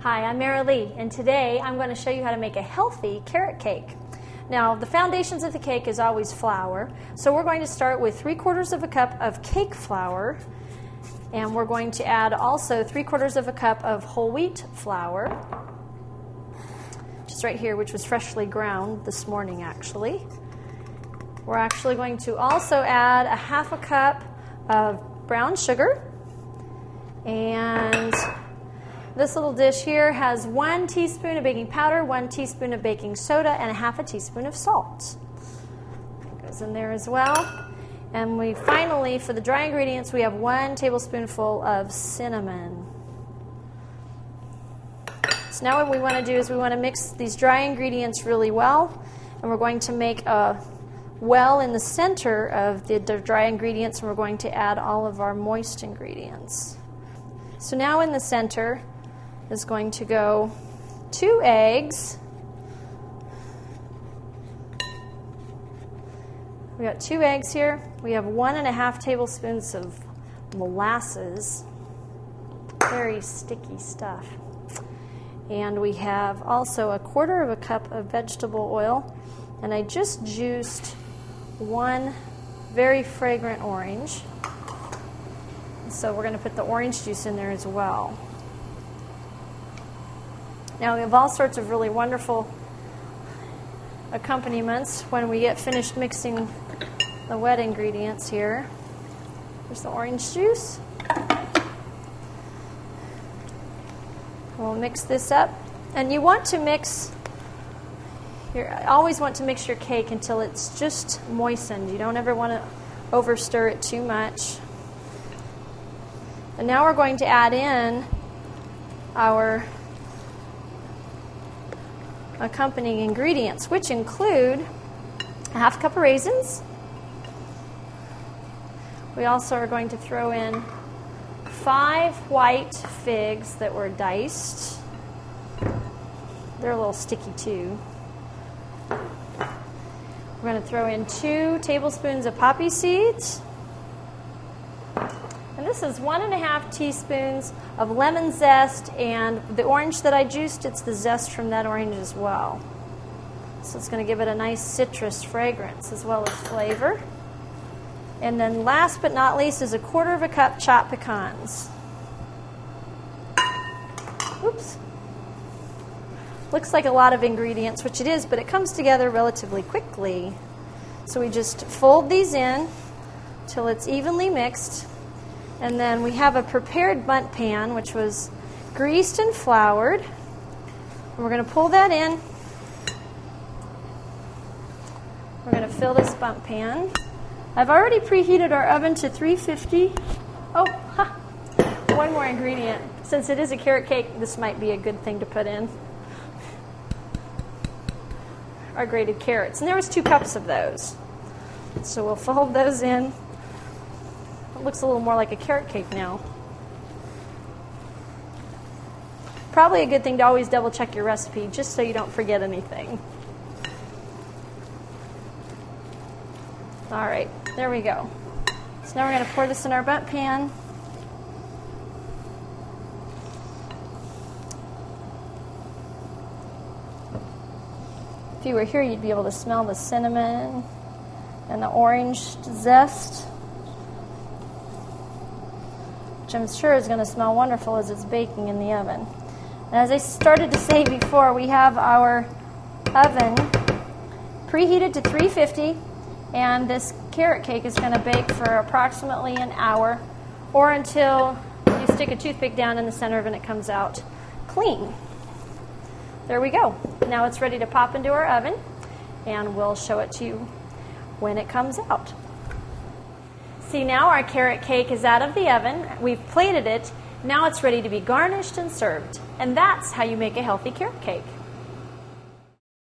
Hi, I'm Mara Lee, and today I'm going to show you how to make a healthy carrot cake. Now, the foundations of the cake is always flour, so we're going to start with 3/4 of a cup of cake flour, and we're going to add also 3/4 of a cup of whole wheat flour, just right here, which was freshly ground this morning actually. We're actually going to also add a 1/2 cup of brown sugar, and this little dish here has 1 teaspoon of baking powder, 1 teaspoon of baking soda, and a 1/2 teaspoon of salt. That goes in there as well. And we finally, for the dry ingredients, we have 1 tablespoonful of cinnamon. So now what we want to do is we want to mix these dry ingredients really well, and we're going to make a well in the center of the dry ingredients, and we're going to add all of our moist ingredients. So now in the center is going to go 2 eggs. We got 2 eggs here. We have 1.5 tablespoons of molasses, very sticky stuff. And we have also 1/4 of a cup of vegetable oil, and I just juiced 1 very fragrant orange. So we're going to put the orange juice in there as well. Now we have all sorts of really wonderful accompaniments when we get finished mixing the wet ingredients here. There's the orange juice. We'll mix this up. And you want to mix, always want to mix your cake until it's just moistened. You don't ever want to overstir it too much. And now we're going to add in our accompanying ingredients, which include a 1/2 cup of raisins. We also are going to throw in 5 white figs that were diced. They're a little sticky too. We're going to throw in 2 tablespoons of poppy seeds. And this is 1.5 teaspoons of lemon zest, and the orange that I juiced, it's the zest from that orange as well. So it's going to give it a nice citrus fragrance as well as flavor. And then last but not least is 1/4 of a cup chopped pecans. Oops. Looks like a lot of ingredients, which it is, but it comes together relatively quickly. So we just fold these in till it's evenly mixed. And then we have a prepared bundt pan, which was greased and floured. And we're going to pull that in. We're going to fill this bundt pan. I've already preheated our oven to 350. Oh, one more ingredient. Since it is a carrot cake, this might be a good thing to put in. Our grated carrots. And there was 2 cups of those. So we'll fold those in. It looks a little more like a carrot cake now. Probably a good thing to always double check your recipe just so you don't forget anything. All right, there we go. So now we're going to pour this in our bundt pan. If you were here, you'd be able to smell the cinnamon and the orange zest, which I'm sure is going to smell wonderful as it's baking in the oven. And as I started to say before, we have our oven preheated to 350, and this carrot cake is going to bake for approximately an hour, or until you stick a toothpick down in the center of it and it comes out clean. There we go. Now it's ready to pop into our oven, and we'll show it to you when it comes out. See, now our carrot cake is out of the oven. We've plated it. Now it's ready to be garnished and served. And that's how you make a healthy carrot cake.